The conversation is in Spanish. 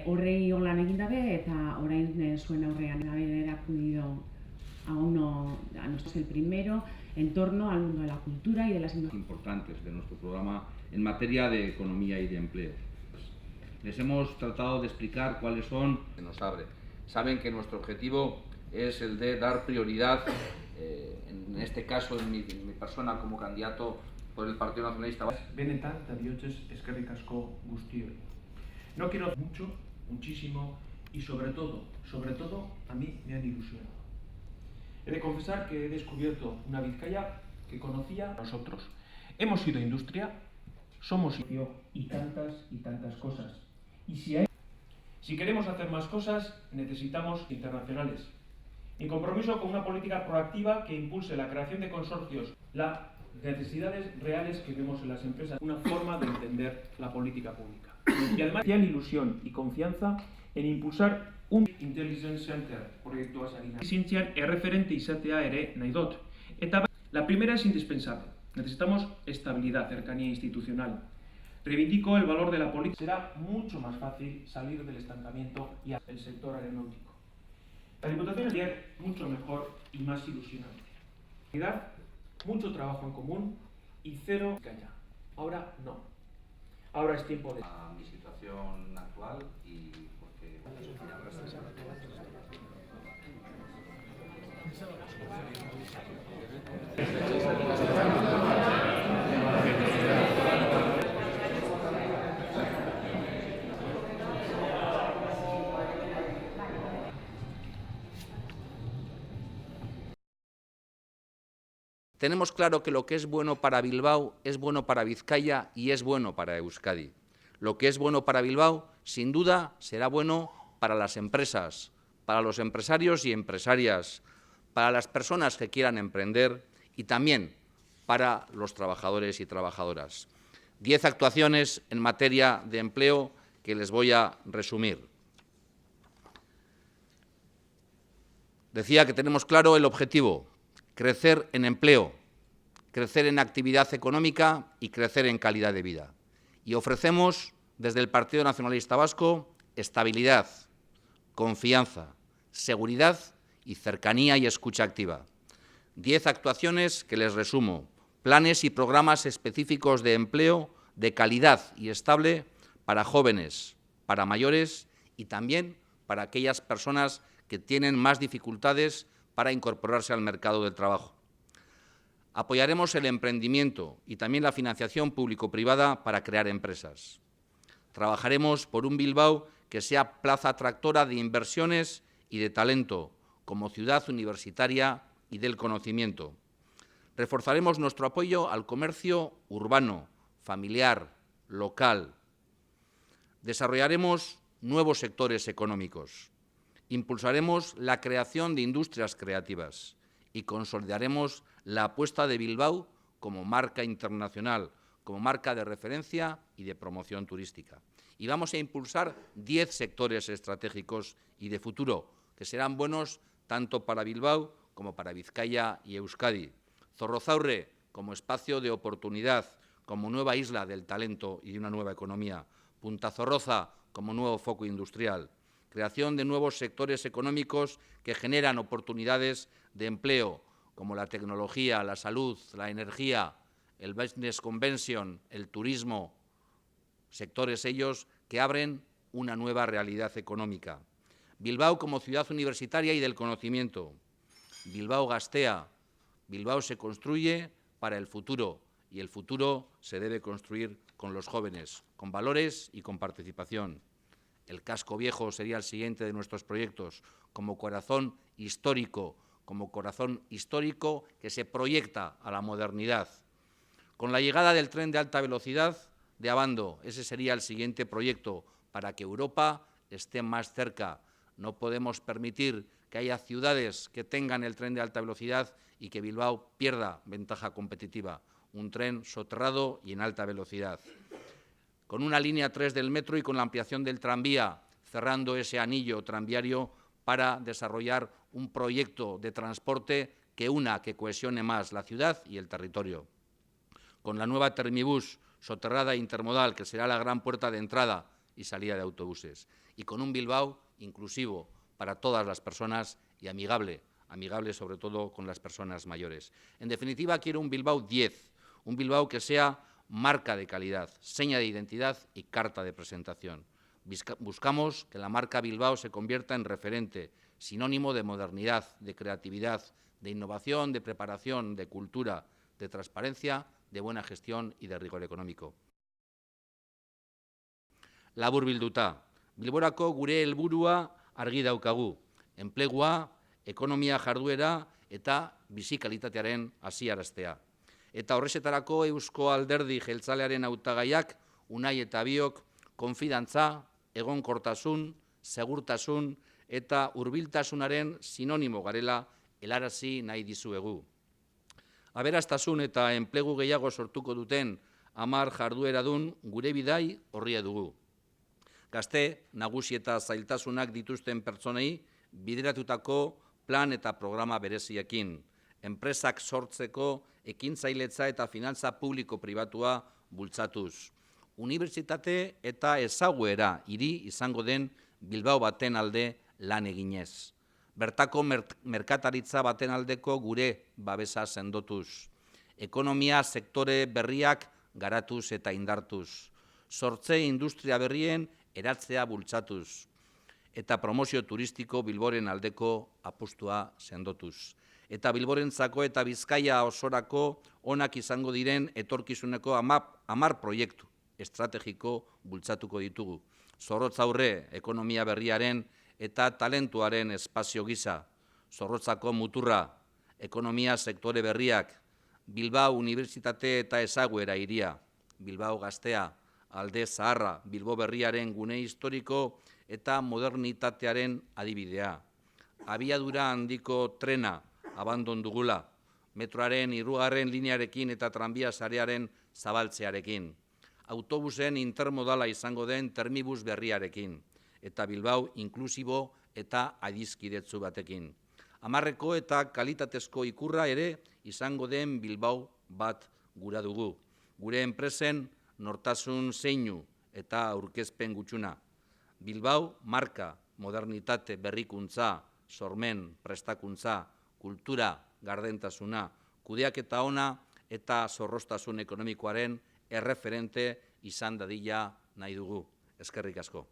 Horrei holan egin dabe eta orain zuen aurrean haber acudido a nosotros el primero en torno al mundo de la cultura y de las importantes de nuestro programa en materia de economía y de empleo. Les hemos tratado de explicar cuáles son. Nos abre. Saben que nuestro objetivo es el de dar prioridad, en este caso en mi persona como candidato por el Partido Nacionalista Vasco. Benetan eta bihotzez eskerrik asko guztioi. No quiero mucho, muchísimo y sobre todo a mí me han ilusionado. He de confesar que he descubierto una Vizcaya que conocía a nosotros. Hemos sido industria, somos y tantas cosas. Y si queremos hacer más cosas, necesitamos internacionales. Mi compromiso con una política proactiva que impulse la creación de consorcios, las necesidades reales que vemos en las empresas, una forma de entender la política pública. Y además, tienen ilusión y confianza en impulsar un Intelligence Center proiektua sarina. Zientzian erreferente izatea ere nahi dut. Eta la primera es indispensable. Necesitamos estabilidad, cercanía institucional. Reivindico el valor de la política. Será mucho más fácil salir del estancamiento y al sector aeronáutico. La Diputación es mucho mejor y más ilusionante. Mucho trabajo en común y cero calla. Ahora no. Ahora es tiempo de... A mi situación actual y porque... Tenemos claro que lo que es bueno para Bilbao es bueno para Vizcaya y es bueno para Euskadi. Lo que es bueno para Bilbao, sin duda, será bueno para las empresas, para los empresarios y empresarias, para las personas que quieran emprender y también para los trabajadores y trabajadoras. 10 actuaciones en materia de empleo que les voy a resumir. Decía que tenemos claro el objetivo: crecer en empleo, crecer en actividad económica y crecer en calidad de vida. Y ofrecemos, desde el Partido Nacionalista Vasco, estabilidad, confianza, seguridad y cercanía y escucha activa. 10 actuaciones que les resumo: planes y programas específicos de empleo de calidad y estable para jóvenes, para mayores y también para aquellas personas que tienen más dificultades para incorporarse al mercado del trabajo. Apoyaremos el emprendimiento y también la financiación público-privada para crear empresas. Trabajaremos por un Bilbao que sea plaza atractora de inversiones y de talento, como ciudad universitaria y del conocimiento. Reforzaremos nuestro apoyo al comercio urbano, familiar, local. Desarrollaremos nuevos sectores económicos. Impulsaremos la creación de industrias creativas y consolidaremos la apuesta de Bilbao como marca internacional, como marca de referencia y de promoción turística. Y vamos a impulsar 10 sectores estratégicos y de futuro, que serán buenos tanto para Bilbao como para Vizcaya y Euskadi. Zorrozaurre como espacio de oportunidad, como nueva isla del talento y de una nueva economía. Punta Zorroza como nuevo foco industrial. Creación de nuevos sectores económicos que generan oportunidades de empleo, como la tecnología, la salud, la energía, el business convention, el turismo, sectores ellos que abren una nueva realidad económica. Bilbao como ciudad universitaria y del conocimiento. Bilbao Gaztea. Bilbao se construye para el futuro y el futuro se debe construir con los jóvenes, con valores y con participación. El casco viejo sería el siguiente de nuestros proyectos, como corazón histórico que se proyecta a la modernidad. Con la llegada del tren de alta velocidad de Abando, ese sería el siguiente proyecto para que Europa esté más cerca. No podemos permitir que haya ciudades que tengan el tren de alta velocidad y que Bilbao pierda ventaja competitiva. Un tren soterrado y en alta velocidad. Con una línea 3 del metro y con la ampliación del tranvía, cerrando ese anillo tranviario para desarrollar un proyecto de transporte que cohesione más la ciudad y el territorio. Con la nueva Termibús soterrada e intermodal, que será la gran puerta de entrada y salida de autobuses. Y con un Bilbao inclusivo para todas las personas y amigable sobre todo con las personas mayores. En definitiva, quiero un Bilbao 10, un Bilbao que sea marca de calidad, seña de identidad y carta de presentación. Buscamos que la marca Bilbao se convierta en referente, sinónimo de modernidad, de creatividad, de innovación, de preparación, de cultura, de transparencia, de buena gestión y de rigor económico. Laburbilduta, Bilborako gure helburua argi daukagu, enplegua, ekonomia jarduera eta bizi kalitatearen haziaraztea. Eta horrexetarako Eusko Alderdi Jeltzalearen hautagaiak Unai eta biok konfidantza, egonkortasun, segurtasun eta hurbiltasunaren sinonimo garela helarazi nahi dizuegu. Aberastasun eta enplegu gehiago sortuko duten 10 jardueradun gure bidai orria dugu. Gazte, nagusi eta zailtasunak dituzten pertsonei bideratutako plan eta programa bereziekin, enpresak sortzeko ekintzailetza eta finantza publiko-pribatua bultzatuz, unibertsitate eta ezaguera hiri izango den Bilbao baten alde lan eginez, bertako merkataritza baten aldeko gure babesa sendotuz, ekonomia sektore berriak garatuz eta indartuz, sortze industria berrien eratzea bultzatuz, eta promozio turistiko Bilboren aldeko apustua sendotuz. Eta Bilborentzako eta Bizkaia osorako onak izango diren etorkizuneko 10 proiektu estrategiko bultzatuko ditugu. Zorrotz aurre ekonomia berriaren eta talentuaren espazio gisa, Zorrotzako muturra, ekonomia sektore berriak, Bilbao Unibertsitate eta ezaguera hiria, Bilbao Gaztea, Alde Zaharra, Bilbo Berriaren gune historiko eta modernitatearen adibidea. Abiadura handiko trena abandon dugula, metroaren 3. linearekin eta tranbia sarearen zabaltzearekin, autobusen intermodala izango den termibus berriarekin, eta Bilbao inklusibo eta adizkidetzu batekin. 10 eta kalitatezko ikurra ere izango den Bilbao bat gura dugu. Gure enpresen nortasun zeinu eta aurkezpen gutxuna. Bilbao marka, modernitate, berrikuntza, sormen, prestakuntza, kultura, gardentasuna, kudeaketa ona eta zorroztasun ekonomikoaren erreferente izan dadila nahi dugu. Eskerrik asko.